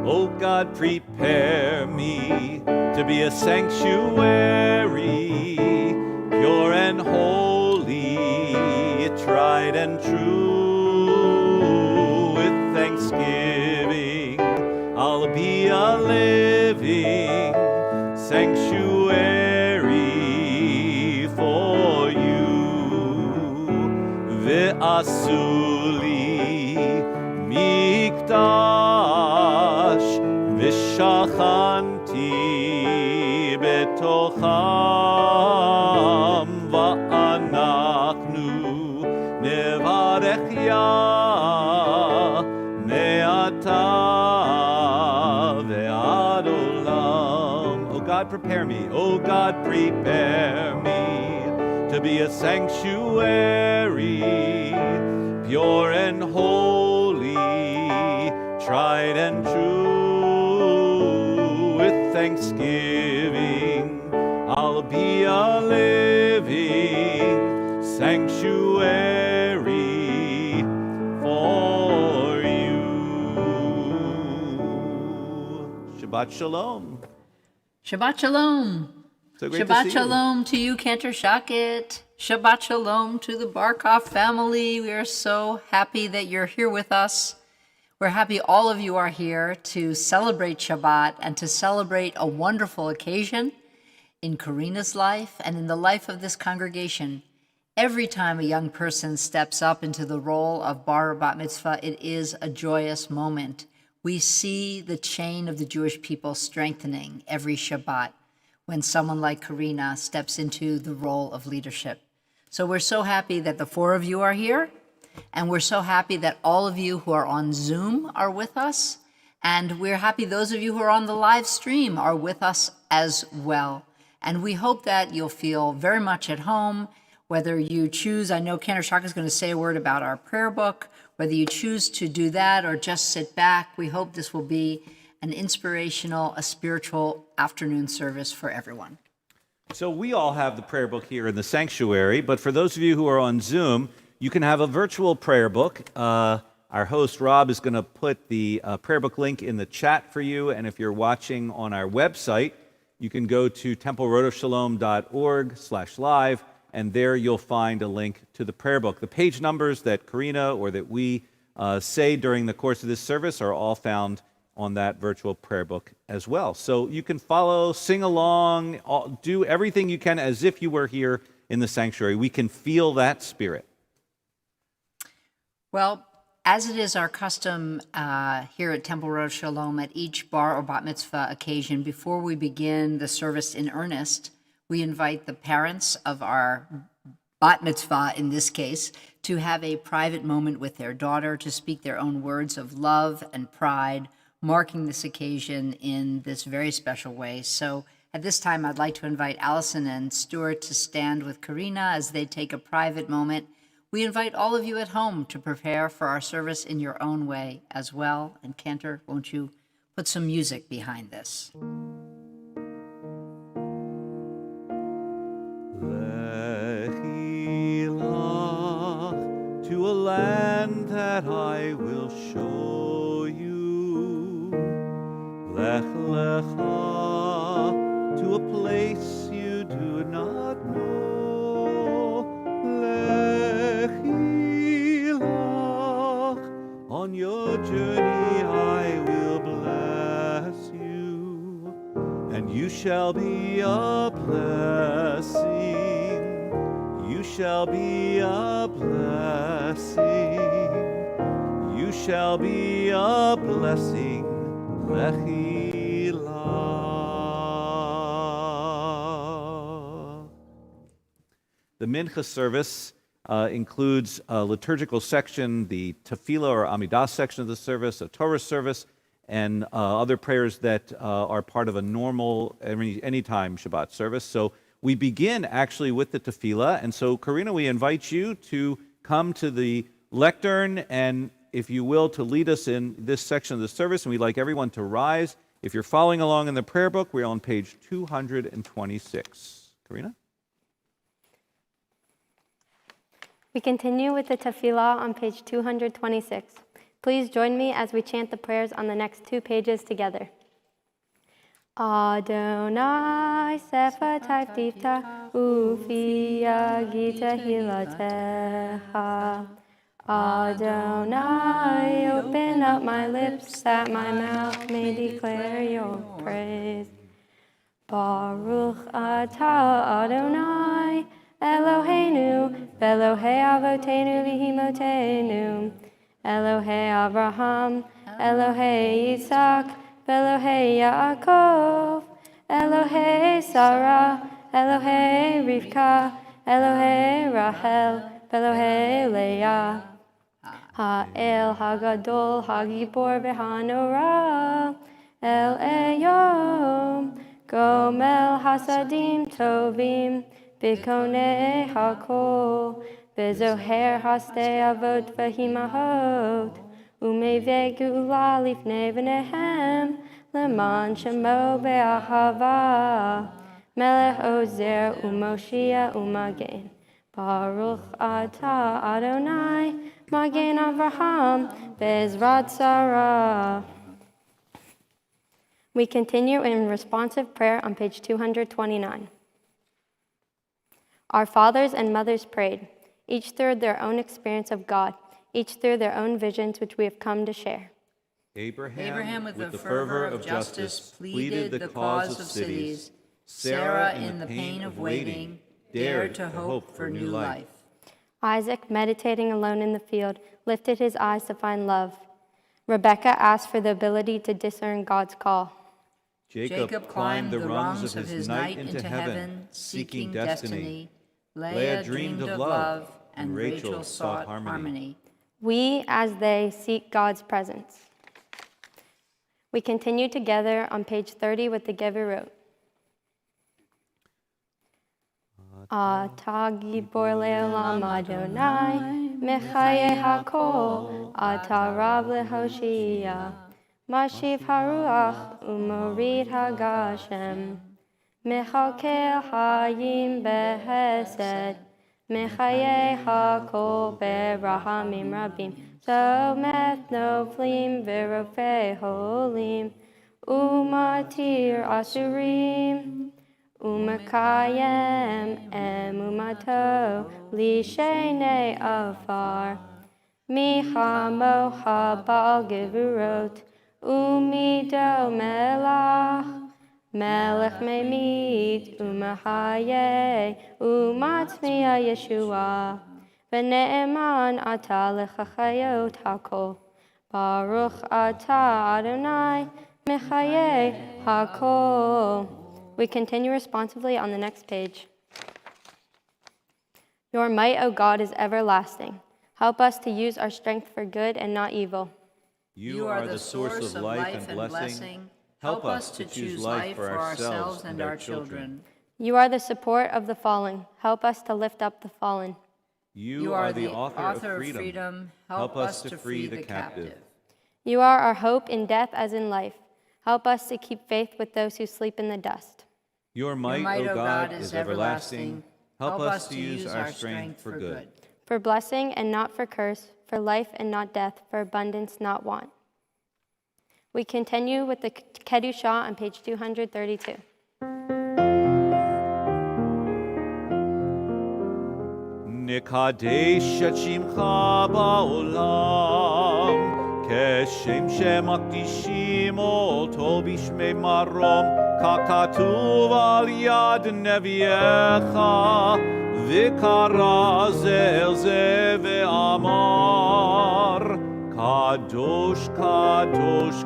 Oh God, prepare me to be a sanctuary, pure and holy, tried and true. With thanksgiving, I'll be a living sanctuary for you. Ve'asu li mikdash v'shachanti betocham va'anachnu nevarech Yah me'ata ve'ad olam. Oh God, prepare me. Oh God, prepare me to be a sanctuary, pure and holy, tried and true. With thanksgiving, I'll be a living sanctuary for you. Shabbat Shalom. Shabbat Shalom. So great to Shabbat see Shalom to you, Cantor Shacket. Shabbat Shalom to the Barkoff family. We are so happy that you're here with us. We're happy all of you are here to celebrate Shabbat and to celebrate a wonderful occasion in Corrina's life and in the life of this congregation. Every time a young person steps up into the role of bar or bat mitzvah, it is a joyous moment. We see the chain of the Jewish people strengthening every Shabbat when someone like Corrina steps into the role of leadership. So we're so happy that the four of you are here, and we're so happy that all of you who are on Zoom are with us, and we're happy those of you who are on the live stream are with us as well. And we hope that you'll feel very much at home, whether you choose, I know Cantor Shaka is going to say a word about our prayer book, whether you choose to do that or just sit back. We hope this will be an inspirational, a spiritual afternoon service for everyone. So we all have the prayer book here in the sanctuary, but for those of you who are on Zoom, you can have a virtual prayer book. Our host, Rob, is going to put the prayer book link in the chat for you, and if you're watching on our website, you can go to templeroadofshalom.org/live, and there you'll find a link to the prayer book. The page numbers that Corrina or that we say during the course of this service are all found on that virtual prayer book as well. So you can follow, sing along, do everything you can as if you were here in the sanctuary. We can feel that spirit. Well, as it is our custom here at Temple Road Shalom at each bar or bat mitzvah occasion, before we begin the service in earnest, we invite the parents of our bat mitzvah, in this case, to have a private moment with their daughter to speak their own words of love and pride, marking this occasion in this very special way. So at this time, I'd like to invite Allison and Stuart to stand with Corrina as they take a private moment. We invite all of you at home to prepare for our service in your own way as well. And Cantor, won't you put some music behind this? Lechi lach to a land that I will show you. Lech lecha to a place you do not know. Lechi lach, on your journey I will bless you, and you shall be a blessing. You shall be a blessing. You shall be a blessing. Lechi lach. The Mincha service includes a liturgical section, the Tefillah or Amidah section of the service, a Torah service, and other prayers that are part of a normal, anytime Shabbat service. So we begin actually with the Tefillah, and so Corrina, we invite you to come to the lectern and, if you will, to lead us in this section of the service, and we'd like everyone to rise. If you're following along in the prayer book, we're on page 226. Corrina? We continue with the tefillah on page 226. Please join me as we chant the prayers on the next 2 pages together. Adonai sefatai tifta ufi yagita hilatecha. Adonai, open up my lips that my mouth may declare your praise. Baruch atah Adonai, Eloheinu, Elohei Avotenu v'Imotenu, Elohei Abraham, Elohei Yitzhak, Elohei Yaakov, Elohei Sarah, Elohei Rivka, Elohei Rachel, Elohei Leah. Ha'el Hagadol Hagibor v'Hanora, El Eyom, Gomel Hasadim Tovim, Bikonei Hakol, Bezoher Haste Avot V'Himahot, Umeveh Gula Lifnei V'Nehem, Leman Shemo Be'ahava, Melech Ozer Umoshia Umagen. Baruch atah Adonai, Magen Avraham, Bezrat Sarah. We continue in responsive prayer on page 229. Our fathers and mothers prayed, each through their own experience of God, each through their own visions which we have come to share. Abraham, with the fervor of justice, pleaded the cause of cities. Sarah, in the pain of waiting, dared to hope for new life. Isaac, meditating alone in the field, lifted his eyes to find love. Rebekah asked for the ability to discern God's call. Jacob climbed the rungs of his night into heaven, seeking destiny. Leah dreamed of love, and Rachel sought harmony. We, as they, seek God's presence. We continue together on page 30 with the Gevurot. Ata gibor le'olam Adonai, mechaye hakol, ata rav lehoshia, mashiv haruach umorid hagashem, mechalkel hayim behesed, mechaye hakol berahamim rabim, someth noflim verofei holim, umatir asurim, Umakayem emumato lishene afar Mihamo habal gevurot umido melach melech memit umahaye umatmia Yeshua v'ne'eman ata lechachayot hakol Baruch ata Adonai mechaye hakol. We continue responsively on the next page. Your might, O God, is everlasting. Help us to use our strength for good and not evil. You are the source of life and blessing. Help us to choose life for ourselves and our children. You are the support of the fallen. Help us to lift up the fallen. You are the author of freedom. Help us to free the captive. You are our hope in death as in life. Help us to keep faith with those who sleep in the dust. Your might, O God, is everlasting. Help us to use our strength for good. For blessing and not for curse, for life and not death, for abundance, not want. We continue with the Kedushah on page 232. Nekadesh et shimcha ba'olam כשם שמקדישים אותו בשמי מרום, ככתוב על יד נביאך, וקרא זה אל זה ואמר, קדוש, קדוש,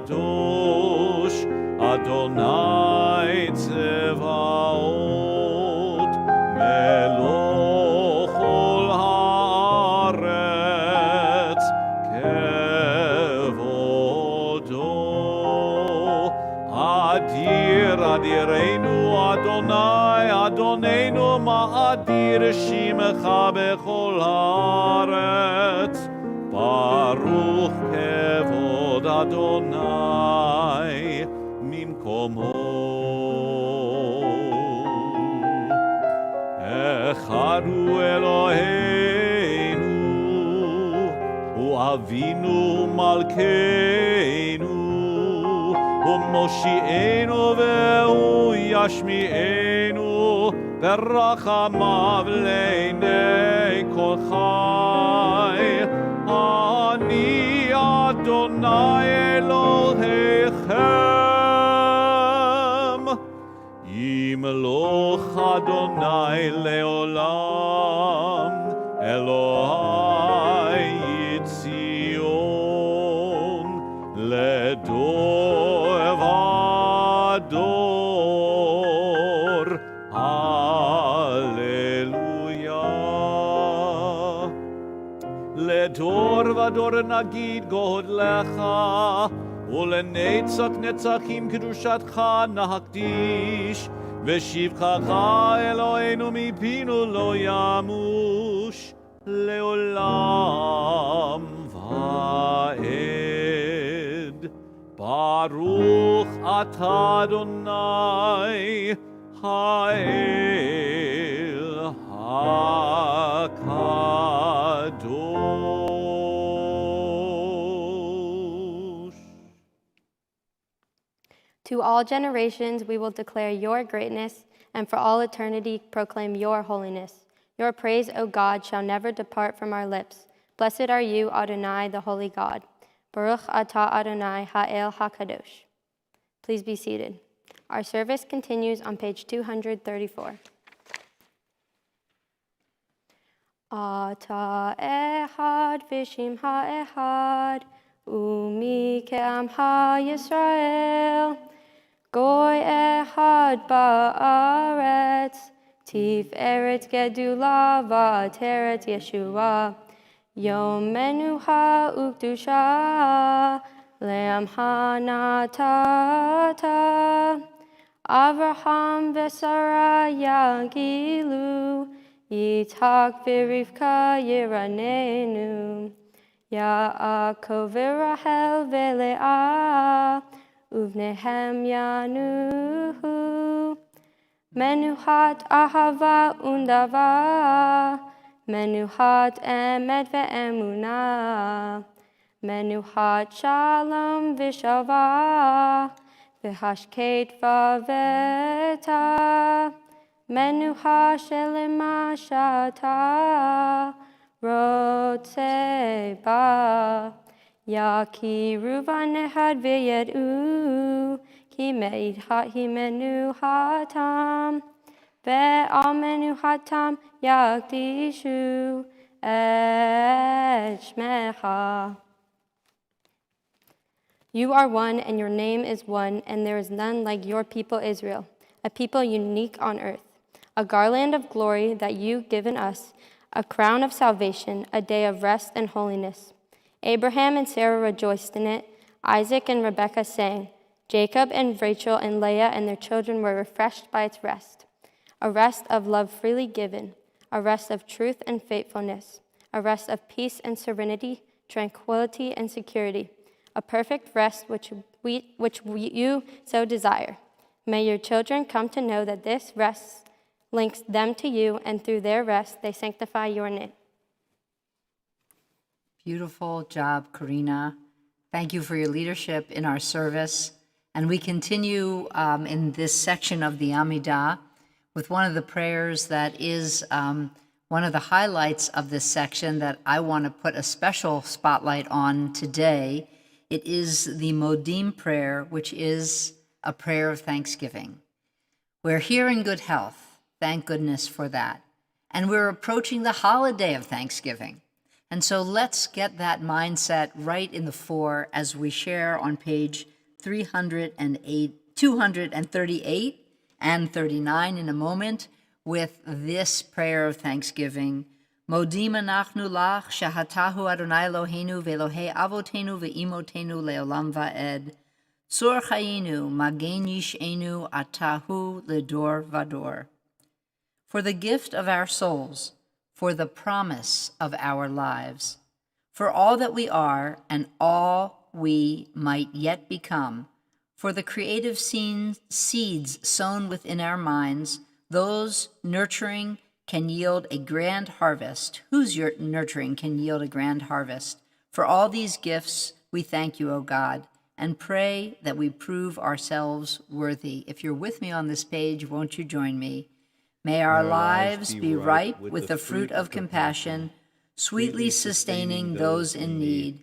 קדוש, אדוני צבאות, מלוך כל הארץ, אדירנו אדוני, אדוננו מאדיר שמך בכל הארץ. ברוך כבוד אדוני ממקומו. החרו אלוהי Avinu Malkeinu, Moshienu ve'u yashmi'enu, berachamav le'nei kol chai. Ani Adonai Elohechem, Yimloch Adonai le'olam, Elohai Yitzion, ledor vador. Hallelujah. Ledor vador nagid godlecha, ulenetzach netzachim kedushatcha nahakdish, veshivchacha Eloheinu mipinu lo yamush, leolam vaed. Baruch atah Adonai ha'el hakadosh. To all generations we will declare your greatness, and for all eternity proclaim your holiness. Your praise, O God, shall never depart from our lips. Blessed are you, Adonai, the holy God. Baruch atah Adonai ha'el hakadosh. Please be seated. Our service continues on page 234. Ata echad v'shim ha'echad, umi ke'amha Yisrael. Goy echad ba'aretz, tiferet gedula v'ateret Yeshua. Yom menucha ukdusha, le'amha natata. Avraham v'Sarah yagilu, Yitzhak v'Rivka yiranenu. Yaakov v'Rachel v'Leah, uvnehem yanuhu. Menuhat ahava undava, menuhat emet ve'emunah. Menuhat shalom v'shava, v'hashket v'aveta. Menuha shelema shata, rotse ba. Yakiru v'nehad v'yed'u, ki meidhat hi menuhatam. Ve'al menuhatam yakdishu et shmecha. You are one, and your name is one, and there is none like your people Israel, a people unique on earth. A garland of glory that you've given us, a crown of salvation, a day of rest and holiness. Abraham and Sarah rejoiced in it. Isaac and Rebekah sang. Jacob and Rachel and Leah and their children were refreshed by its rest. A rest of love freely given, a rest of truth and faithfulness, a rest of peace and serenity, tranquility and security, a perfect rest which you so desire. May your children come to know that this rest links them to you, and through their rest, they sanctify your name. Beautiful job, Corrina. Thank you for your leadership in our service. And we continue in this section of the Amidah with one of the prayers that is one of the highlights of this section that I want to put a special spotlight on today. It is the Modim prayer, which is a prayer of thanksgiving. We're here in good health. Thank goodness for that. And we're approaching the holiday of Thanksgiving. And so let's get that mindset right in the fore as we share on page 238 and 39 in a moment with this prayer of thanksgiving. Modim anachnu lach shehatahu Adonai Eloheinu ve'Elohei avotenu ve'imotenu le'olam va'ed. Tzur chayinu magen yish'enu atahu ledor vador. For the gift of our souls, for the promise of our lives, for all that we are and all we might yet become, for the creative seeds sown within our minds, those nurturing can yield a grand harvest, whose nurturing can yield a grand harvest, For all these gifts, we thank you, O God, and pray that we prove ourselves worthy. If you're with me on this page, won't you join me? May our lives be ripe with the fruit of compassion, sweetly sustaining those in need.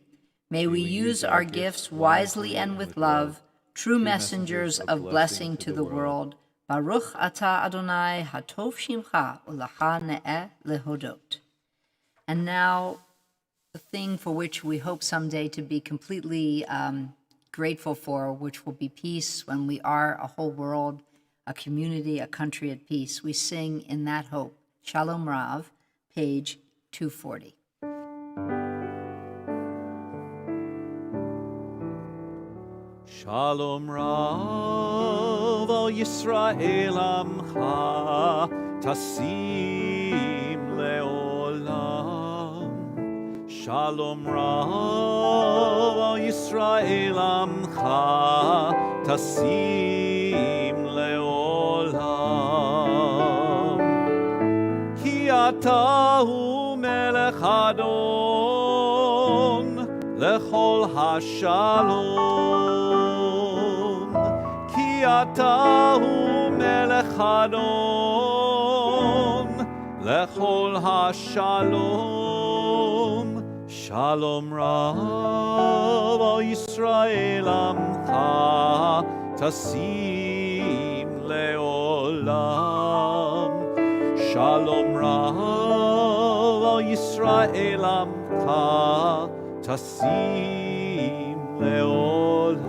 May we use our gifts wisely and with love, true messengers of blessing to the world. Baruch atah Adonai hatov shimcha u'lecha ne'eh lehodot. And now, the thing for which we hope someday to be completely grateful for, which will be peace when we are a whole world, a community, a country at peace. We sing in that hope. Shalom Rav, page 240. Shalom Rav al Yisrael amcha tasim leolam. Shalom Rav al Yisrael amcha tasim leolam. Ki atahu melech adon lechol hashalom. Ki atahu melech adon lechol hashalom. Shalom Rav al Yisrael amcha tasim leolam. Shalom Rav al Yisrael amcha tasim leolam.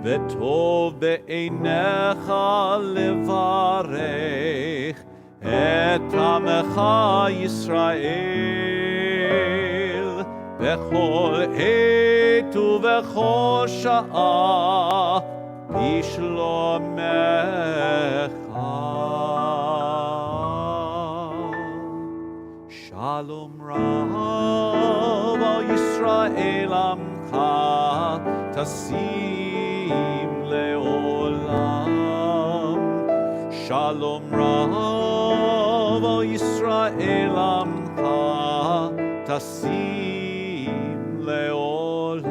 V'tov be'einecha levarech et amecha Yisrael bechol et uvechol sha'ah bishlomecha. Shalom Rav al Yisrael amcha tasim leolam. Shalom Rav al Yisrael amcha tasim leolam.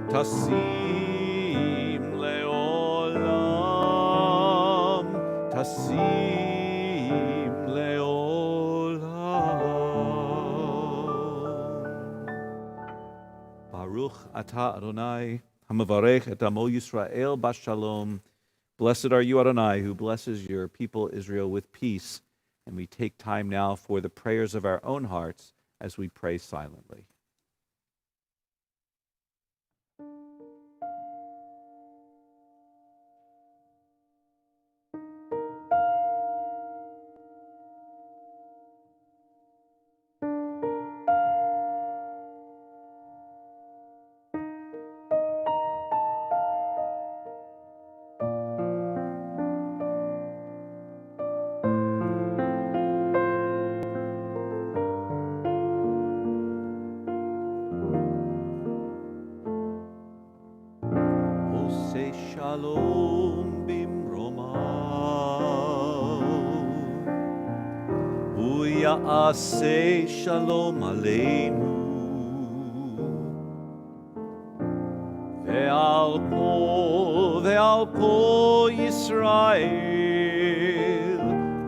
Tasim leolam. Tasim leolam. Baruch atah Adonai hamavarech et amo Yisrael bashalom. Blessed are you, Adonai, who blesses your people Israel with peace. And we take time now for the prayers of our own hearts as we pray silently. Shalom bimromav, u'ya'aseh shalom aleinu, ve'al kol Yisrael,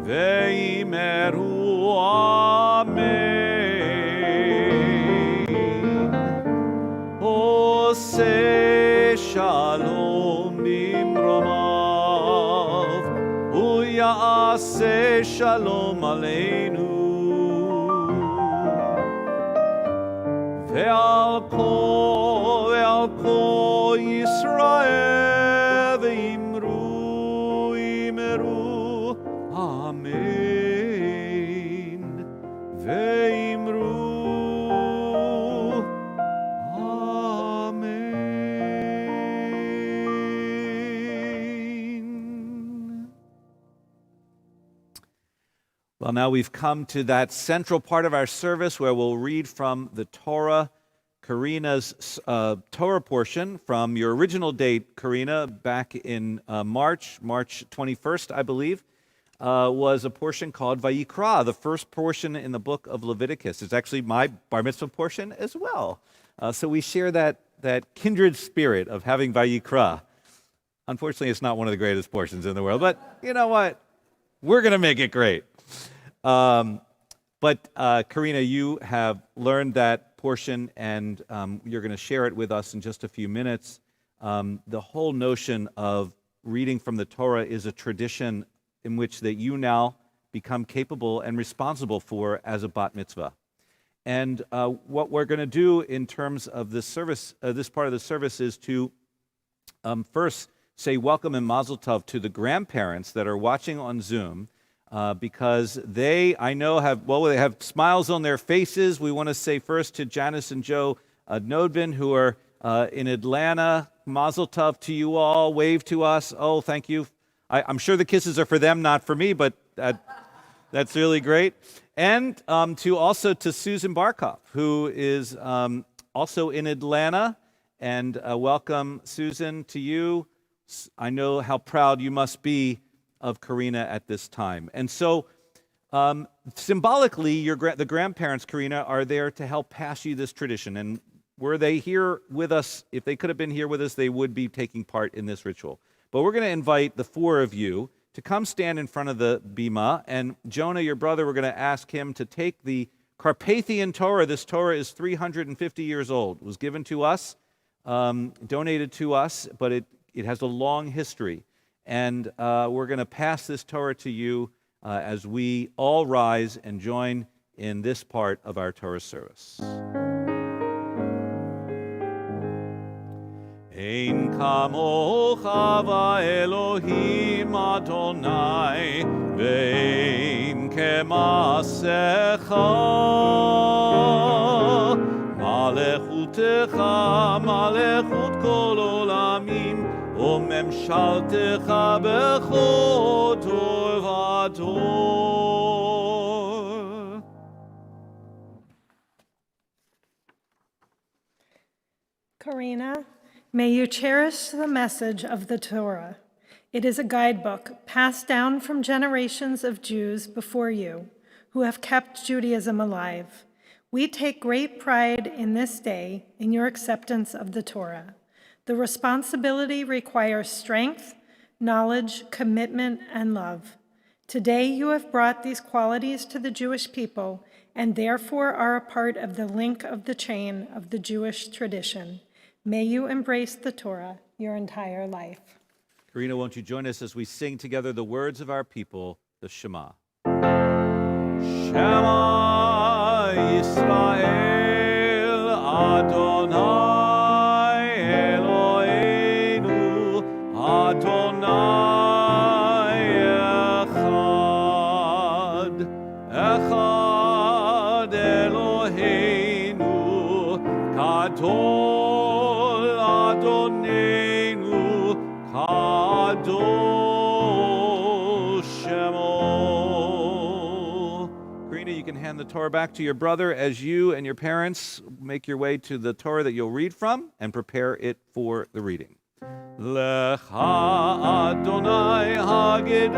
ve'imeru amen. Oseh shalom bimromav, u'ya'aseh shalom aleinu, ve'al kol Yisrael ve'imru amen, ve'imru amen. Well, now we've come to that central part of our service where we'll read from the Torah, Corrina's Torah portion from your original date, Corrina, back in March 21st, I believe. was a portion called Vayikra, the first portion in the book of Leviticus. It's actually my bar mitzvah portion as well. So we share that kindred spirit of having Vayikra. Unfortunately, it's not one of the greatest portions in the world, but you know what? We're going to make it great. But Corrina, you have learned that portion, and you're going to share it with us in just a few minutes. The whole notion of reading from the Torah is a tradition in which that you now become capable and responsible for as a bat mitzvah. And what we're going to do in terms of this service, this part of the service, is to first say welcome and mazel tov to the grandparents that are watching on Zoom, because they, I know, they have smiles on their faces. We want to say first to Janice and Joe Nodvin, who are in Atlanta. Mazel tov to you all. Wave to us. Oh, thank you. I'm sure the kisses are for them, not for me, but that's really great. And also to Susan Barkoff, who is also in Atlanta. And welcome, Susan, to you. I know how proud you must be of Corrina at this time. And so symbolically, the grandparents, Corrina, are there to help pass you this tradition. And were they here with us, if they could have been here with us, they would be taking part in this ritual. But we're going to invite the four of you to come stand in front of the bima. And Jonah, your brother, we're going to ask him to take the Carpathian Torah. This Torah is 350 years old. It was given to us, donated to us, but it has a long history. And we're going to pass this Torah to you as we all rise and join in this part of our Torah service. Ein kamocha va'elohim Adonai ve'ein kemasecha malechutecha malechut kol olamim u'memshaltecha bechod v'ador. Corrina, may you cherish the message of the Torah. It is a guidebook passed down from generations of Jews before you who have kept Judaism alive. We take great pride in this day in your acceptance of the Torah. The responsibility requires strength, knowledge, commitment, and love. Today you have brought these qualities to the Jewish people and therefore are a part of the link of the chain of the Jewish tradition. May you embrace the Torah your entire life. Corrina, won't you join us as we sing together the words of our people, the Shema. Shema Yisrael Adonai Eloheinu Adonai Echad Echad Eloheinu Kadol Corrina, you can hand the Torah back to your brother as you and your parents make your way to the Torah that you'll read from and prepare it for the reading. Lecha Adonai hagedula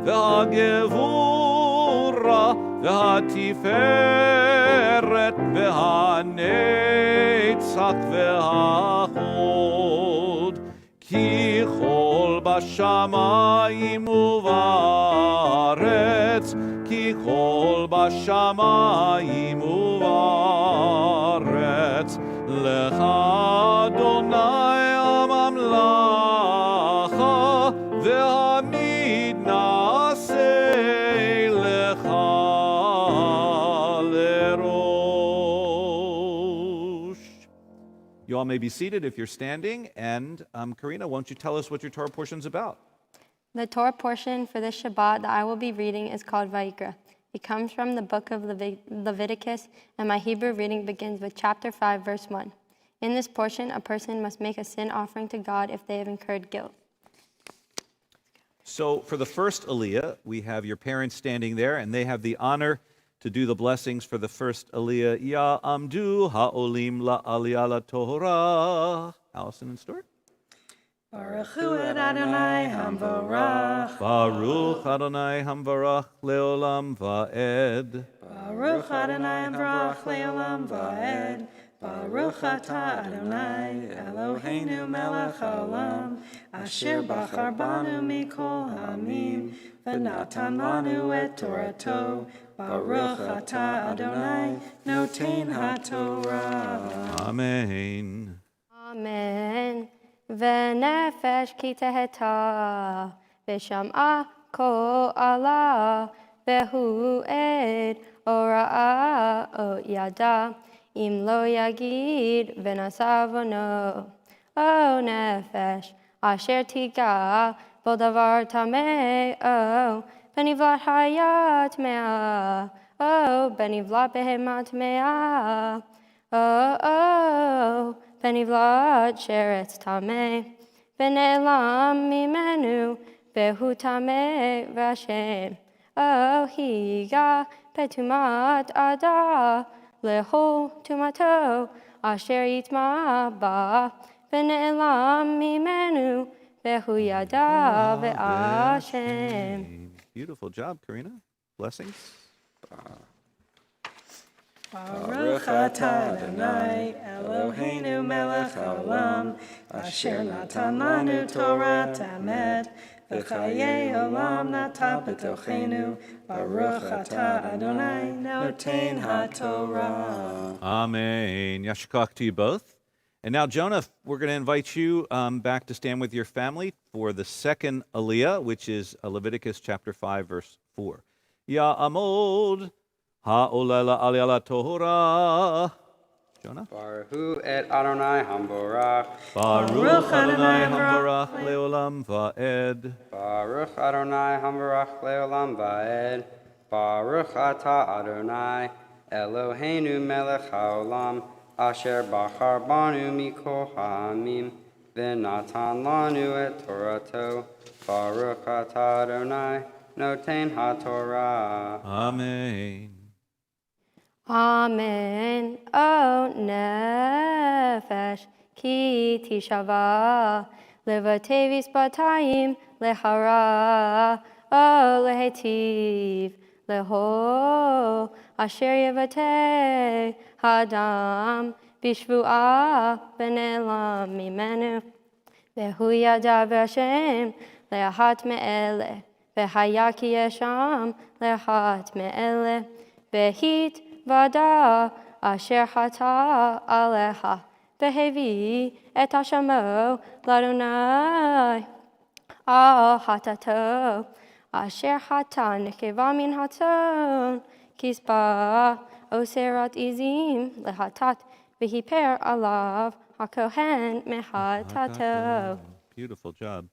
v'hagevura v'hatiferet v'hanetzach v'hahod ki chol b'shamayim u'va'aretz ki chol b'shamayim u'va'aretz lecha Adonai הממלכה והעמיד נעשה לך לראש. You all may be seated if you're standing. And Corrina, won't you tell us what your Torah portion is about? The Torah portion for this Shabbat that I will be reading is called Vayikra. It comes from the book of Leviticus, and my Hebrew reading begins with chapter 5, verse 1. In this portion, a person must make a sin offering to God if they have incurred guilt. So for the first Aliyah, we have your parents standing there, and they have the honor to do the blessings for the first Aliyah. Ya amdu ha'olim la aliyah la Torah. Allison and Stuart. Baruch hu et Adonai hamvorach. Baruch Adonai Hamvarach Leolam Va'ed. Baruch Adonai hamvorach leolam va'ed. Baruch atah Adonai Eloheinu melech haolam, asher bachar banu mikol hamim, v'natan lanu et Torato. Baruch atah Adonai noten haTorah. Amen. Amen. V'nefesh ki teheta, v'sham'a kol Allah, v'hu ed ora'a o yada, im lo yagid v'nasavono. O nefesh, asher tiga, bo davar tameh, benivlat hayat mea, benivlat behemat mea, benivlat sheretz tameh, benelam mimenu, vehu tameh v'ashem. Higa betumat ada, leho tumato, asher yitma ba, benelam mimenu, vehu yada ve'ashem. Beautiful job, Corrina. Blessings. Baruch atah Adonai Eloheinu melech haolam, asher natan lanu Torah tamet, v'chayei olam nata b'tochenu. Baruch atah Adonai noten haTorah. Amen. Yashikach to you both. And now, Jonah, we're going to invite you back to stand with your family for the second Aliyah, which is Leviticus chapter 5, verse 4. Ya'amod ha'olela aliyah Torah. Jonah. Baruch et Adonai hamvorach. Baruch Adonai hamvarach leolam va'ed. Baruch Adonai hamvorach leolam va'ed. Baruch atah Adonai Eloheinu melech haolam, asher bachar banu mikol ha'amim, v'natan lanu et Torato. Baruch atah Adonai noten haTorah. Amen. Amen. O nefesh ki tishava, levatevis batayim lehara, o lehetiv leho, asher yevate hadam bishvuah benelam mimenu, vehu yada v'ashem lehat me'ele, v'hayaki yesham lehat me'ele, v'hit vada asher hata aleha, behevi et hashamo ladonai al hatato, asher hata nekeva min haton, kispa oserat izim lehatat, vehiper alav hakohen mehatato. Beautiful job.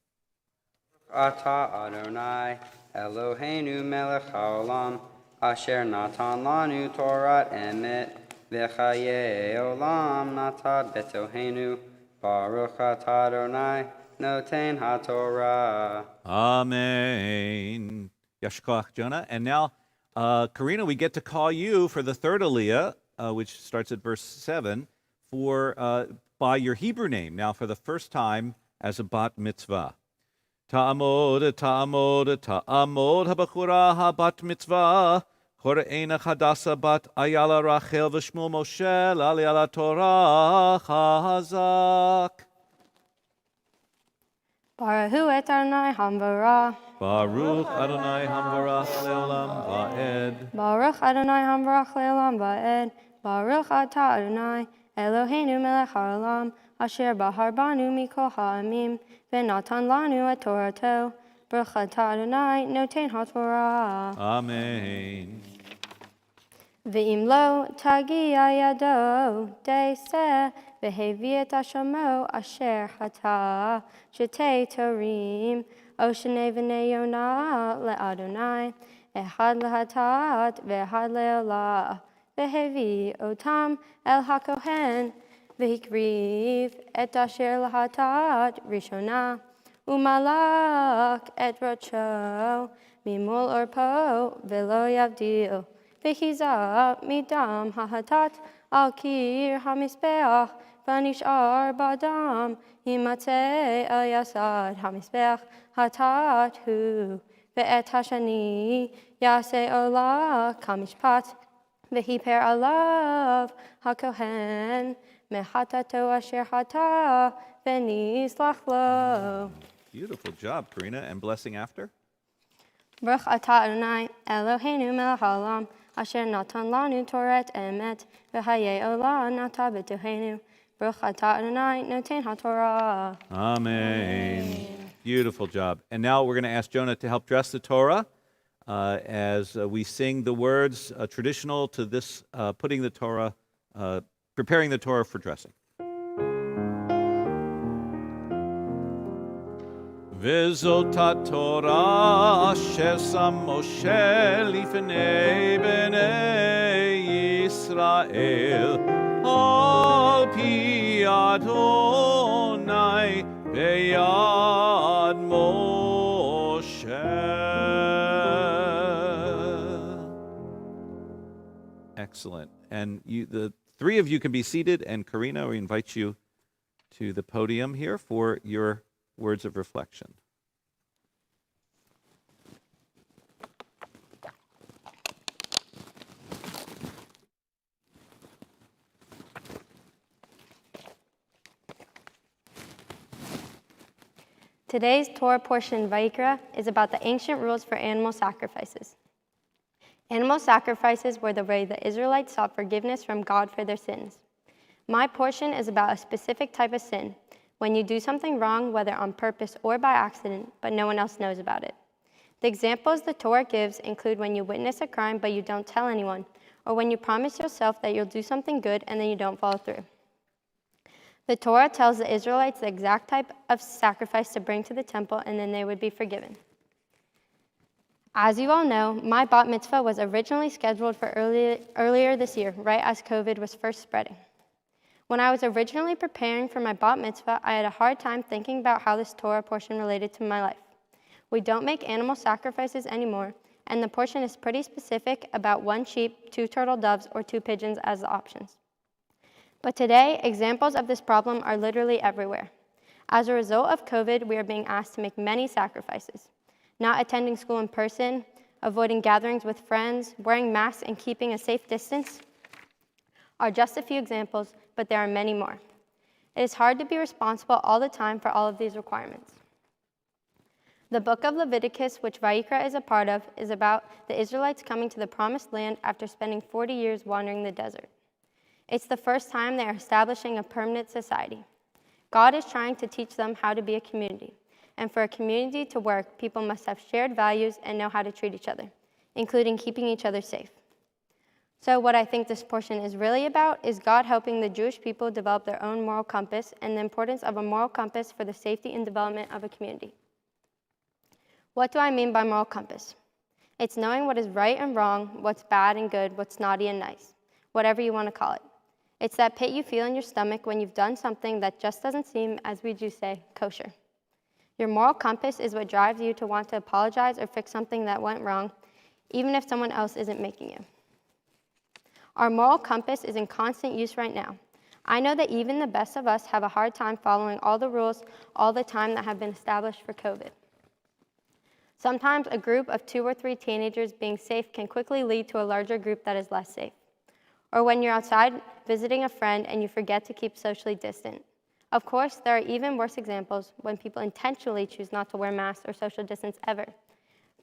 Atah Adonai Eloheinu melech haolam, asher natan lanu Torah emet, v'chayei olam natat betohenu. Baruch atah Adonai noten haTorah. Amen. Yashikach, Jonah. And now, Corrina, we get to call you for the third Aliyah, which starts at verse 7, by your Hebrew name, now for the first time as a Bat Mitzvah. Ta'amod, ta'amod, ta'amod, habachura ha-Bat Mitzvah, Corrina Hadasa bat Ayala Rachel v'Shmuel Moshe Aliyah Torah Chazak. Baruch et Adonai hamvarach. Baruch Adonai hamvarach leolam va'ed. Baruch Adonai hamvarach leolam va'ed. Baruch atah Adonai Eloheinu melech haolam, asher bahar banu mikol ha'amim, v'natan lanu et Torato. Baruch atah Adonai noten haTorah. Amen. Ve'im lo tagia yado deiseh, ve'hevi et hashamo asher hata, shetei torim, o shnei v'nei Yonah le'Adonai, echad lehatat ve'echad le'olah, ve'hevi otam el hakohen, ve'hikriv et asher lehatat rishona, umalak et rocho, mimol orpo ve'lo yavdil, ve'chizah midam hahatat al kir hamizbeach, ונשאר בדם, יימצא על יסוד המזבח הטהרת הוא, ואת השני יעשה עולה כמשפט, ויפר עליו הכהן מחטאתו אשר חטא, ונסלח לו. Beautiful job, Corrina. And blessing after? ברוך אתה אדוני אלוהינו מלך העולם, אשר נתן לנו תורת אמת, וחיי עולם נטע בתוכנו. ברוך אתה אדוני נותן התורה. Amen. Beautiful job. And now we're going to ask Jonah to help dress the Torah as we sing the words traditional to this, putting the Torah, preparing the Torah for dressing. וזאת התורה אשר שם משה לפני בני ישראל, על פי אדוני ביד משה. Excellent. And the three of you can be seated, and Corrina, we invite you to the podium here for your words of reflection. Today's Torah portion, Vayikra, is about the ancient rules for animal sacrifices. Animal sacrifices were the way the Israelites sought forgiveness from God for their sins. My portion is about a specific type of sin, when you do something wrong, whether on purpose or by accident, but no one else knows about it. The examples the Torah gives include when you witness a crime but you don't tell anyone, or when you promise yourself that you'll do something good and then you don't follow through. The Torah tells the Israelites the exact type of sacrifice to bring to the temple, and then they would be forgiven. As you all know, my Bat Mitzvah was originally scheduled for earlier this year, right as COVID was first spreading. When I was originally preparing for my Bat Mitzvah, I had a hard time thinking about how this Torah portion related to my life. We don't make animal sacrifices anymore, and the portion is pretty specific about 1 sheep, 2 turtle doves, or 2 pigeons as the options. But today, examples of this problem are literally everywhere. As a result of COVID, we are being asked to make many sacrifices. Not attending school in person, avoiding gatherings with friends, wearing masks, and keeping a safe distance are just a few examples, but there are many more. It is hard to be responsible all the time for all of these requirements. The book of Leviticus, which Vayikra is a part of, is about the Israelites coming to the Promised Land after spending 40 years wandering the desert. It's the first time they are establishing a permanent society. God is trying to teach them how to be a community. And for a community to work, people must have shared values and know how to treat each other, including keeping each other safe. So what I think this portion is really about is God helping the Jewish people develop their own moral compass and the importance of a moral compass for the safety and development of a community. What do I mean by moral compass? It's knowing what is right and wrong, what's bad and good, what's naughty and nice, whatever you want to call it. It's that pit you feel in your stomach when you've done something that just doesn't seem, as we Jews say, kosher. Your moral compass is what drives you to want to apologize or fix something that went wrong, even if someone else isn't making you. Our moral compass is in constant use right now. I know that even the best of us have a hard time following all the rules all the time that have been established for COVID. Sometimes a group of 2 or 3 teenagers being safe can quickly lead to a larger group that is less safe. Or when you're outside visiting a friend and you forget to keep socially distant. Of course, there are even worse examples when people intentionally choose not to wear masks or social distance ever.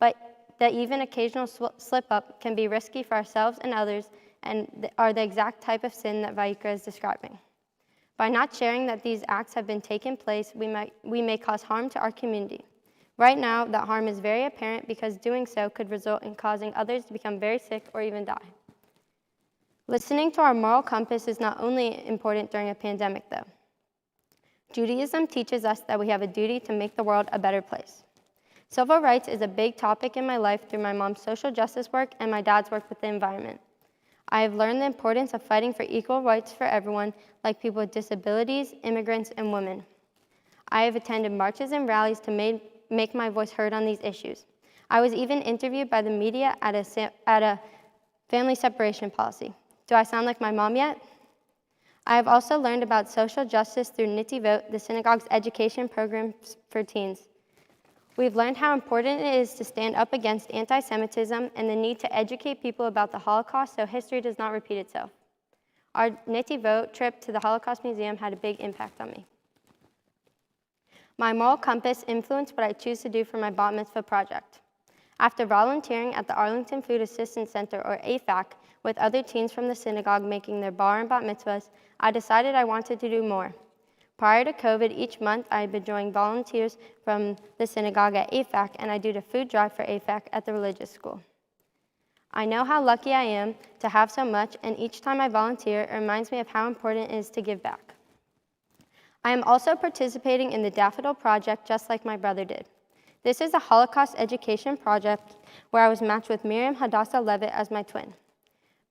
But that even occasional slip-up can be risky for ourselves and others, and are the exact type of sin that Vayikra is describing. By not sharing that these acts have been taken place, we may cause harm to our community. Right now, that harm is very apparent because doing so could result in causing others to become very sick or even die. Listening to our moral compass is not only important during a pandemic, though. Judaism teaches us that we have a duty to make the world a better place. Civil rights is a big topic in my life through my mom's social justice work and my dad's work with the environment. I have learned the importance of fighting for equal rights for everyone, like people with disabilities, immigrants, and women. I have attended marches and rallies to make my voice heard on these issues. I was even interviewed by the media at a family separation policy. Do I sound like my mom yet? I have also learned about social justice through Nitivot, the synagogue's education program for teens. We've learned how important it is to stand up against anti-Semitism and the need to educate people about the Holocaust so history does not repeat itself. Our Nitivot trip to the Holocaust Museum had a big impact on me. My moral compass influenced what I choose to do for my Bat Mitzvah project. After volunteering at the Arlington Food Assistance Center, or AFAC, with other teens from the synagogue making their bar and bat mitzvahs, I decided I wanted to do more. Prior to COVID, each month I had been joining volunteers from the synagogue at AFAC, and I did a food drive for AFAC at the religious school. I know how lucky I am to have so much, and each time I volunteer, it reminds me of how important it is to give back. I am also participating in the Daffodil Project just like my brother did. This is a Holocaust education project where I was matched with Miriam Hadassah Levitt as my twin.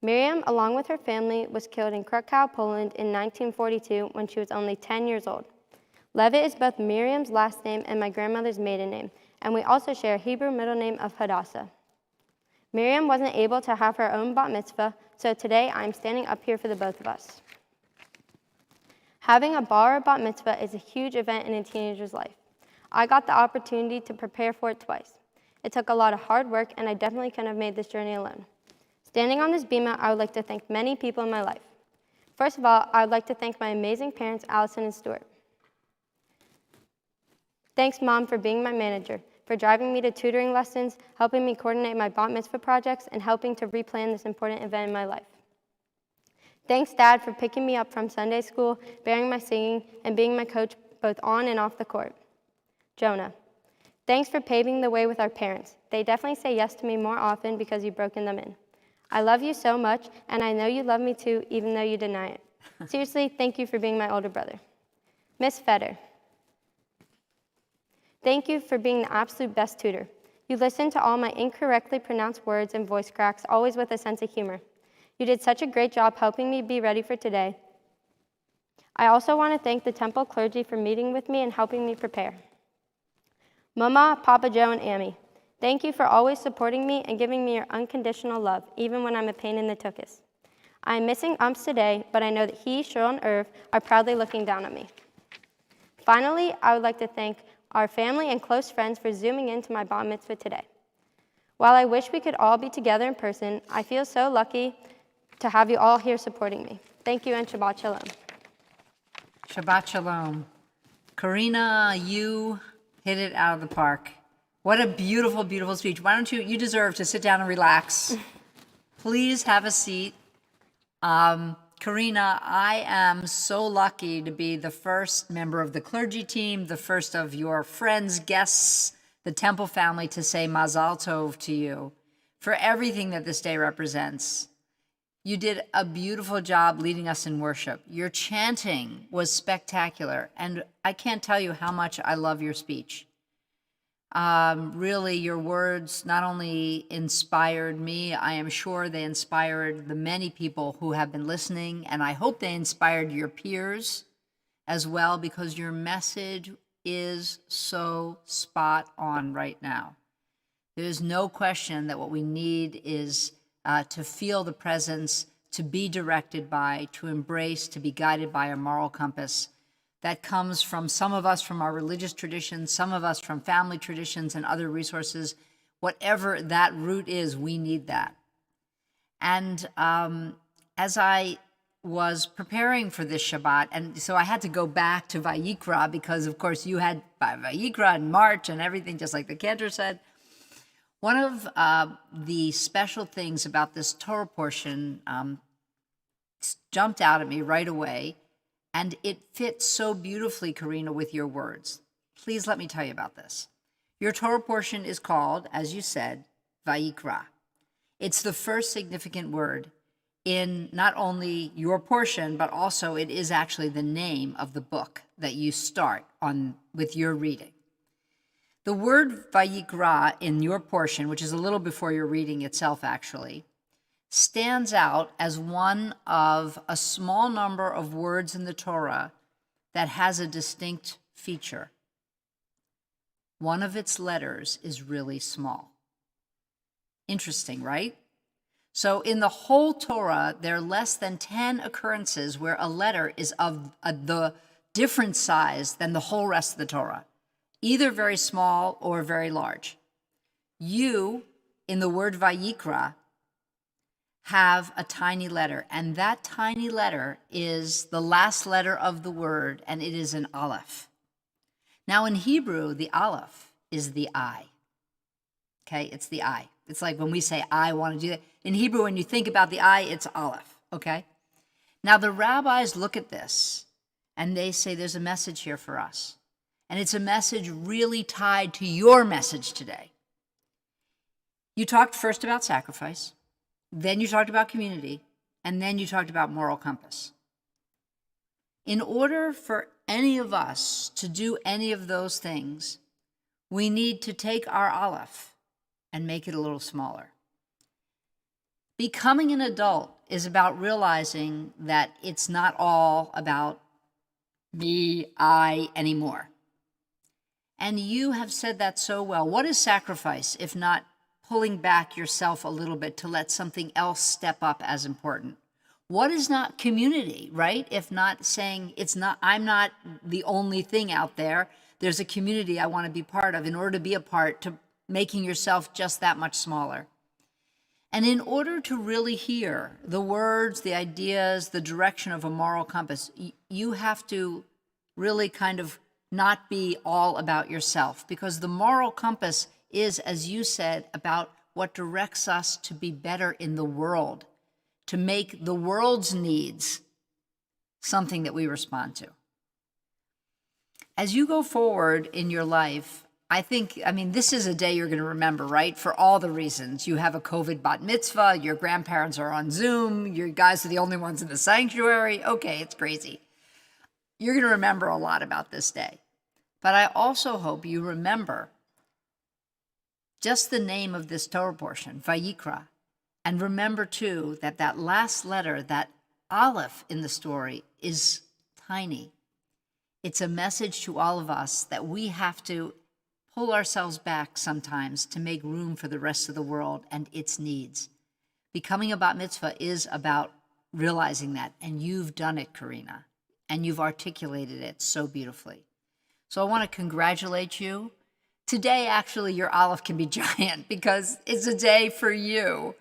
Miriam, along with her family, was killed in Krakow, Poland in 1942 when she was only 10 years old. Levitt is both Miriam's last name and my grandmother's maiden name, and we also share a Hebrew middle name of Hadassah. Miriam wasn't able to have her own bat mitzvah, so today I'm standing up here for the both of us. Having a bar or bat mitzvah is a huge event in a teenager's life. I got the opportunity to prepare for it twice. It took a lot of hard work, and I definitely couldn't have made this journey alone. Standing on this bima, I would like to thank many people in my life. First of all, I would like to thank my amazing parents, Allison and Stuart. Thanks, Mom, for being my manager, for driving me to tutoring lessons, helping me coordinate my bat mitzvah projects, and helping to replan this important event in my life. Thanks, Dad, for picking me up from Sunday school, bearing my singing, and being my coach both on and off the court. Jonah, thanks for paving the way with our parents. They definitely say yes to me more often because you've broken them in. I love you so much, and I know you love me too, even though you deny it. Seriously, thank you for being my older brother. Miss Fetter, thank you for being the absolute best tutor. You listened to all my incorrectly pronounced words and voice cracks, always with a sense of humor. You did such a great job helping me be ready for today. I also want to thank the temple clergy for meeting with me and helping me prepare. Mama, Papa Joe, and Amy, thank you for always supporting me and giving me your unconditional love, even when I'm a pain in the tuchus. I am missing Umps today, but I know that he, Cheryl, and Irv are proudly looking down at me. Finally, I would like to thank our family and close friends for zooming into my bar mitzvah today. While I wish we could all be together in person, I feel so lucky to have you all here supporting me. Thank you, and Shabbat Shalom. Shabbat Shalom. Corrina, you hit it out of the park. What a beautiful, beautiful speech. Why don't you deserve to sit down and relax. Please have a seat. Corrina, I am so lucky to be the first member of the clergy team, the first of your friends, guests, the temple family to say Mazal Tov to you for everything that this day represents. You did a beautiful job leading us in worship. Your chanting was spectacular, and I can't tell you how much I love your speech. Really, your words not only inspired me, I am sure they inspired the many people who have been listening, and I hope they inspired your peers as well, because your message is so spot on right now. There's no question that what we need is to feel the presence, to be directed by, to embrace, to be guided by a moral compass that comes from some of us from our religious traditions, some of us from family traditions and other resources. Whatever that root is, we need that. And as I was preparing for this Shabbat, and so I had to go back to Vayikra because, of course, you had Vayikra and March and everything, just like the cantor said. One of the special things about this Torah portion jumped out at me right away, and it fits so beautifully, Corrina, with your words. Please let me tell you about this. Your Torah portion is called, as you said, Vayikra. It's the first significant word in not only your portion, but also it is actually the name of the book that you start on with your reading. The word Vayikra in your portion, which is a little before your reading itself actually, stands out as one of a small number of words in the Torah that has a distinct feature. One of its letters is really small. Interesting, right? So in the whole Torah, there are less than 10 occurrences where a letter is of the different size than the whole rest of the Torah, either very small or very large. You, in the word Vayikra, have a tiny letter, and that tiny letter is the last letter of the word, and it is an aleph. Now in Hebrew, the aleph is the I. Okay, it's the I. It's like when we say, I want to do that. In Hebrew, when you think about the I, it's aleph, okay? Now the rabbis look at this, and they say there's a message here for us. And it's a message really tied to your message today. You talked first about sacrifice, then you talked about community, and then you talked about moral compass. In order for any of us to do any of those things, we need to take our aleph and make it a little smaller. Becoming an adult is about realizing that it's not all about me, I anymore. And you have said that so well. What is sacrifice if not pulling back yourself a little bit to let something else step up as important? What is not community, right? If not saying I'm not the only thing out there. There's a community I want to be part of in order to be a part, to making yourself just that much smaller. And in order to really hear the words, the ideas, the direction of a moral compass, you have to really kind of not be all about yourself, because the moral compass is, as you said, about what directs us to be better in the world, to make the world's needs something that we respond to. As you go forward in your life, this is a day you're going to remember, right? For all the reasons. You have a COVID Bat Mitzvah, your grandparents are on Zoom, you guys are the only ones in the sanctuary. Okay, it's crazy. You're going to remember a lot about this day. But I also hope you remember just the name of this Torah portion, Vayikra. And remember, too, that last letter, that aleph in the story, is tiny. It's a message to all of us that we have to pull ourselves back sometimes to make room for the rest of the world and its needs. Becoming a bat mitzvah is about realizing that, and you've done it, Corrina, and you've articulated it so beautifully. So I want to congratulate you. Today, actually, your aleph can be giant because it's a day for you.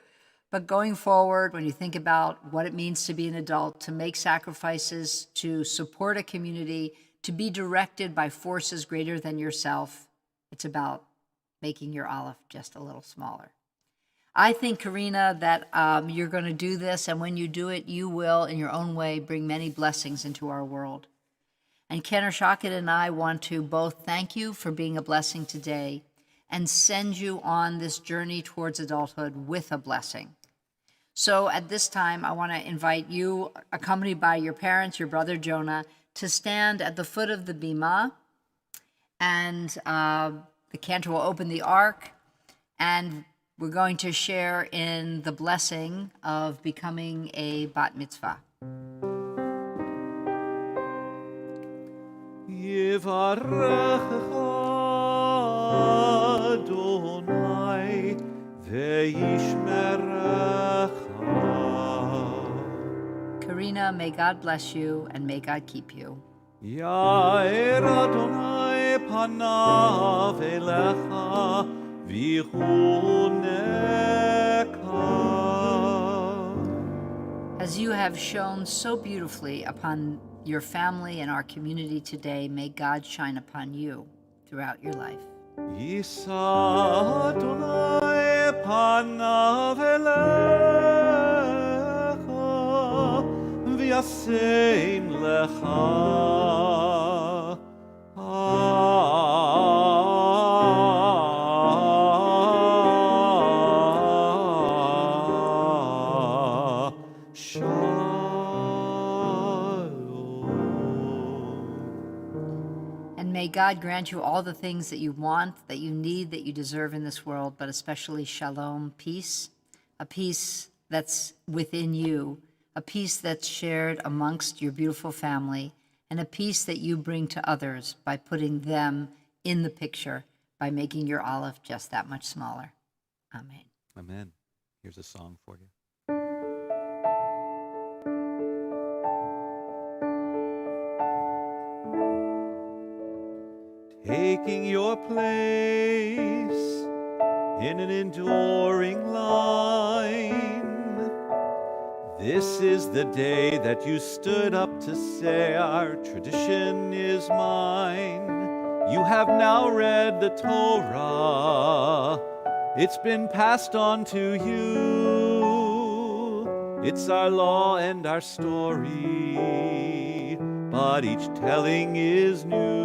But going forward, when you think about what it means to be an adult, to make sacrifices, to support a community, to be directed by forces greater than yourself, it's about making your aleph just a little smaller. I think, Corrina, that you're going to do this, and when you do it, you will, in your own way, bring many blessings into our world. And Ken Shakit and I want to both thank you for being a blessing today and send you on this journey towards adulthood with a blessing. So at this time, I want to invite you, accompanied by your parents, your brother Jonah, to stand at the foot of the bima, and the cantor will open the ark, and we're going to share in the blessing of becoming a bat mitzvah. Yivarechecha Adonai ve'yishmerecha. Corrina, may God bless you and may God keep you. Yair Adonai panav elecha v'chuneka. As you have shown so beautifully upon your family and our community today, may God shine upon you throughout your life. Yisa Adonai panav elecha v'yaseim lecha. And may God grant you all the things that you want, that you need, that you deserve in this world, but especially shalom, peace, a peace that's within you, a peace that's shared amongst your beautiful family, and a peace that you bring to others by putting them in the picture, by making your aleph just that much smaller. Amen. Amen. Here's a song for you. taking your place in an enduring line. This is the day that you stood up to say, our tradition is mine. You have now read the Torah. It's been passed on to you. It's our law and our story, but each telling is new.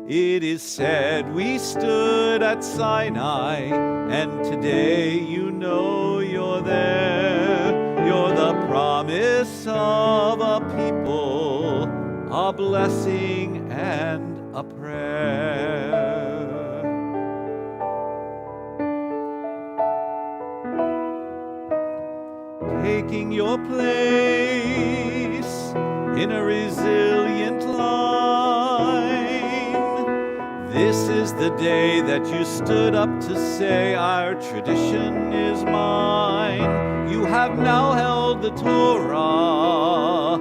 It is said we stood at Sinai, and today you know you're there. You're the promise of a people, a blessing and a prayer. Taking your place in a resilient line. This is the day that you stood up to say, our tradition is mine. You have now held the Torah,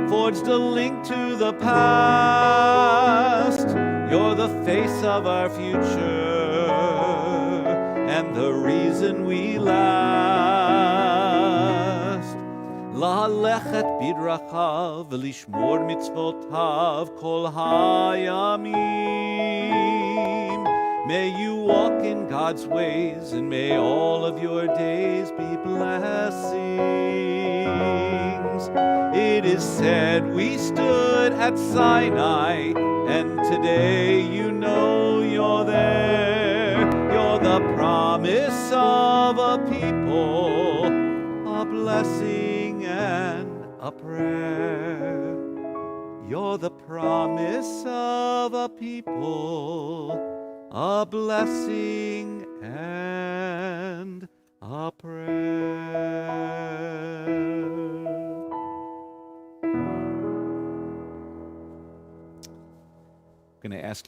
forged a link to the past. You're the face of our future and the reason we last. Lahalechet bidrachav v'lishmor mitzvotav kol hayamim. May you walk in God's ways, and may all of your days be blessings. It is said we stood at Sinai, and today you know you're there. You're the promise of a people, a blessing and a prayer. You're the promise of a people, a blessing and a prayer. I'm going to ask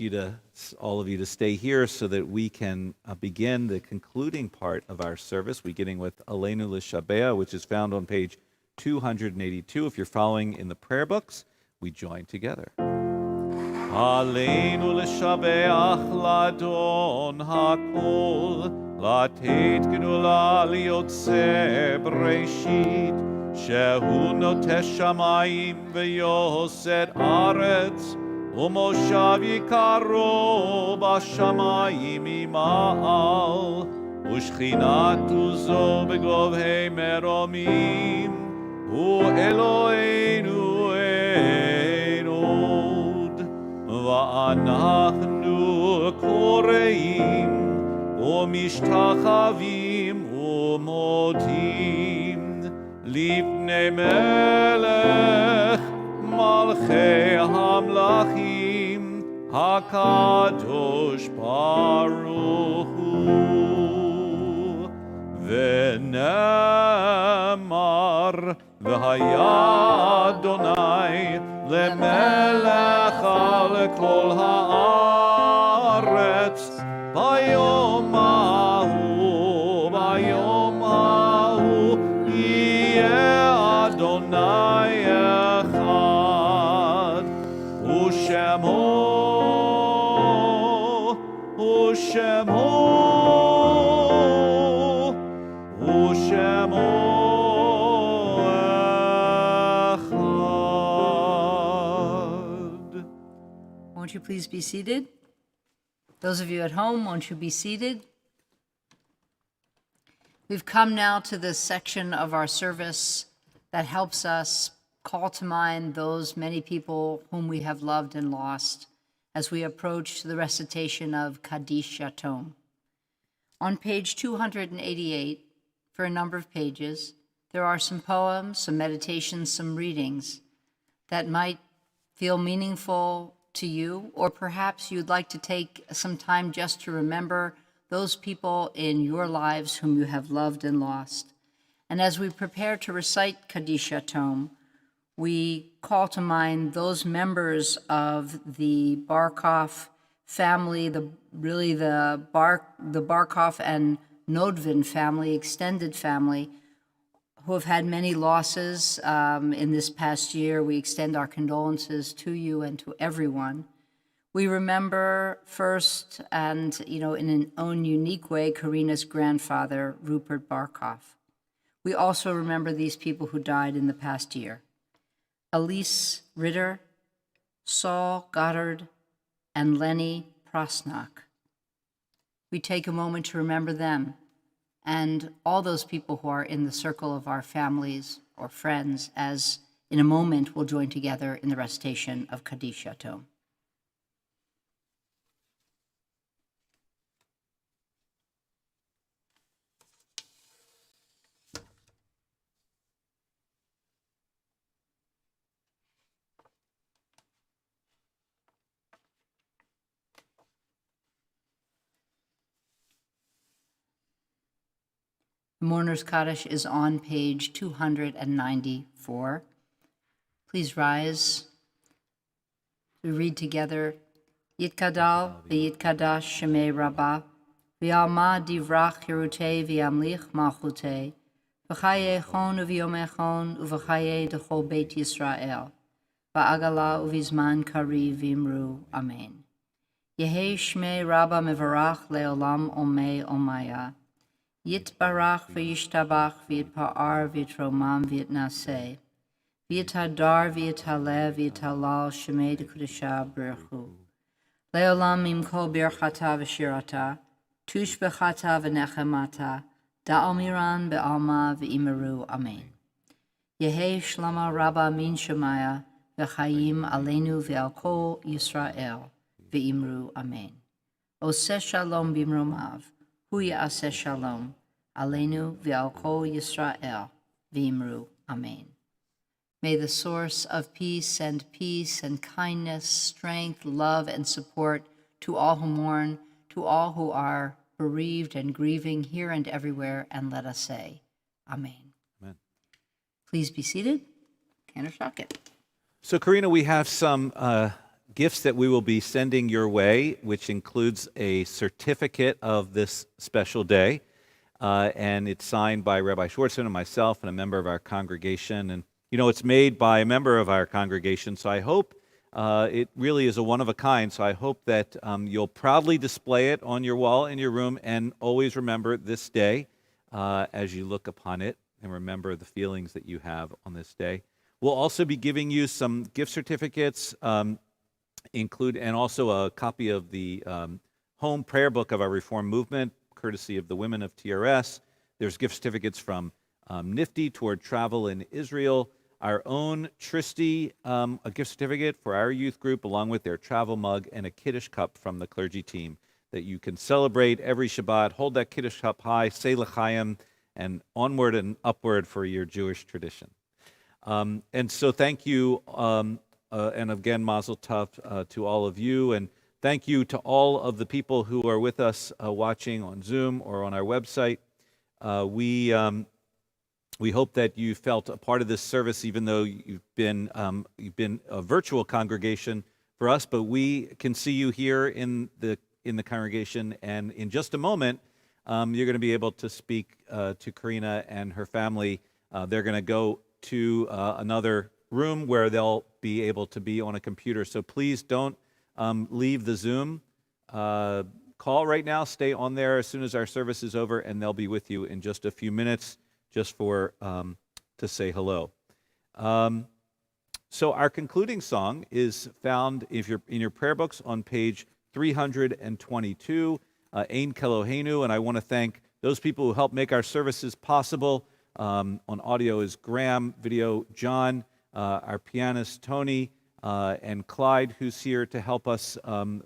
all of you to stay here so that we can begin the concluding part of our service, beginning with Aleinu L'Shabea, which is found on page 282. If you're following in the prayer books, we join together. Aleinu L'Shabeach Ladon HaKol, Latet Gedula Liotze Breshit, Shehu Notesh Shamayim V'Yosed Aretz, Umoshav Yikaro Bashamayim Ima'al, Ushchinatu Zo Begovhei Meromim, Hu Eloheinu Enod, Va'anachnu Koreim, Umishtachavim Umodim, Livnei Melech, Malchei Hamlachim, HaKadosh Baruch Hu. V'nemar v'haya Adonai lemelech al kol haaretz bayom hahu yeh Adonai echad u'shemo echad. Won't you please be seated? Those of you at home, won't you be seated? We've come now to this section of our service that helps us call to mind those many people whom we have loved and lost as we approach the recitation of Kaddish Yatom. On page 288, for a number of pages, there are some poems, some meditations, some readings that might feel meaningful to you, or perhaps you'd like to take some time just to remember those people in your lives whom you have loved and lost. And as we prepare to recite Kaddish Yatom, we call to mind those members of the Barkoff family, the Barkoff and Nodvin family, extended family, who have had many losses in this past year. We extend our condolences to you and to everyone. We remember first, and in an own unique way, Corrina's grandfather, Rupert Barkoff. We also remember these people who died in the past year: Elise Ritter, Saul Goddard, and Lenny Prosnok. We take a moment to remember them and all those people who are in the circle of our families or friends, as in a moment we'll join together in the recitation of Kaddish Yatom. The Mourner's Kaddish is on page 294. Please rise. We read together, Yitkadal v'yitkadash shemei Rabbah, v'yalma divrach hirutei v'yamlich malchutei, v'chaye chon uv'yomei chon uv'chaye d'chol Beit Yisrael, v'agala uv'izman kari v'imru, Amen. Yehei shmei Rabbah mevarach le'olam omei omaya, Yitbarach v'yishtabach v'yitpa'ar v'yitromam v'yitnaseh, v'yitadar v'yitaleh v'yitalal shemei d'kudesha b'rechu. Le'olam mimkol birchata v'shirata, tush b'chata v'nechemata, da'al miran be'alma v'imeru, Amen. Yehei shlama Rabbah min shemaya, v'chayim aleinu v'al kol Yisrael, v'imru, Amen. Oseh shalom bimromav, Hu ya'aseh shalom, aleinu v'al kol Yisrael, v'imru, Amen. May the source of peace and kindness, strength, love, and support to all who mourn, to all who are bereaved and grieving here and everywhere, and let us say, Amen. Amen. Please be seated. Cantor Shockett. So, Corrina, we have some gifts that we will be sending your way, which includes a certificate of this special day, and it's signed by Rabbi Schwartzman and myself and a member of our congregation. And, it's made by a member of our congregation, so I hope it really is a one-of-a-kind, so I hope that you'll proudly display it on your wall in your room and always remember this day as you look upon it and remember the feelings that you have on this day. We'll also be giving you some gift certificates, and also a copy of the home prayer book of our Reform movement, courtesy of the women of TRS. There's gift certificates from Nifty toward travel in Israel, our own Tristy, a gift certificate for our youth group, along with their travel mug and a Kiddush cup from the clergy team that you can celebrate every Shabbat. Hold that Kiddush cup high, say L'chaim, and onward and upward for your Jewish tradition. And so thank you, and again, Mazel Tov to all of you, and thank you to all of the people who are with us watching on Zoom or on our website. We hope that you felt a part of this service, even though you've been a virtual congregation for us. But we can see you here in the congregation, and in just a moment, you're going to be able to speak to Corrina and her family. They're going to go to another room where they'll be able to be on a computer. So please don't leave the Zoom call right now. Stay on there as soon as our service is over, and they'll be with you in just a few minutes, just for to say hello. So our concluding song is found if you're in your prayer books on page 322, Ein Keloheinu, and I want to thank those people who helped make our services possible. On audio is Graham, video John, our pianist Tony, and Clyde, who's here to help us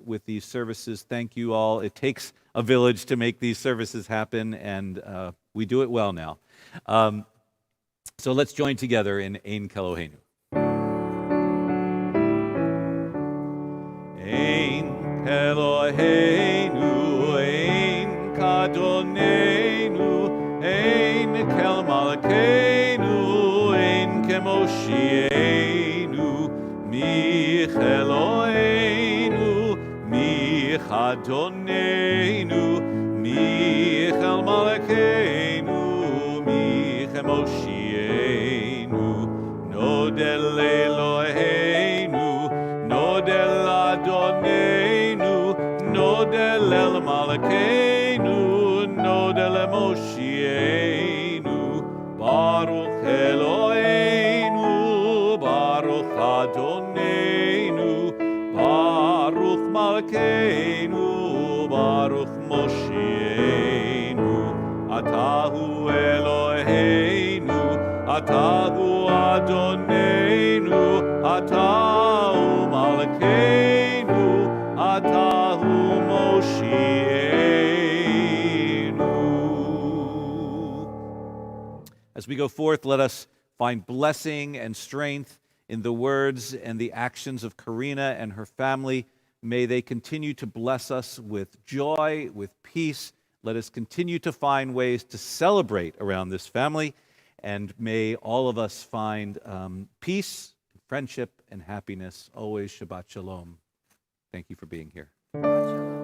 with these services. Thank you all. It takes a village to make these services happen, and we do it well now. So let's join together in Ein Keloheinu. Ein Keloheinu, Ein Kadonenu, Ein Kel Malkeinu, Ein Kemoshienu, Mi Cheloheinu, Mi Chadonenu, Mi Chel Malkeinu, Mi Chemoshienu. Malkeinu Nodeh leMoshienu Baruch Eloheinu Baruch Adoneinu Baruch Malkeinu Baruch Moshienu Atahu Eloheinu Atahu Adoneinu Atahu Malkeinu Atahu Moshienu. As we go forth, let us find blessing and strength in the words and the actions of Corrina and her family. May they continue to bless us with joy, with peace. Let us continue to find ways to celebrate around this family. And may all of us find peace, friendship, and happiness. Always Shabbat Shalom. Thank you for being here. Shabbat shalom.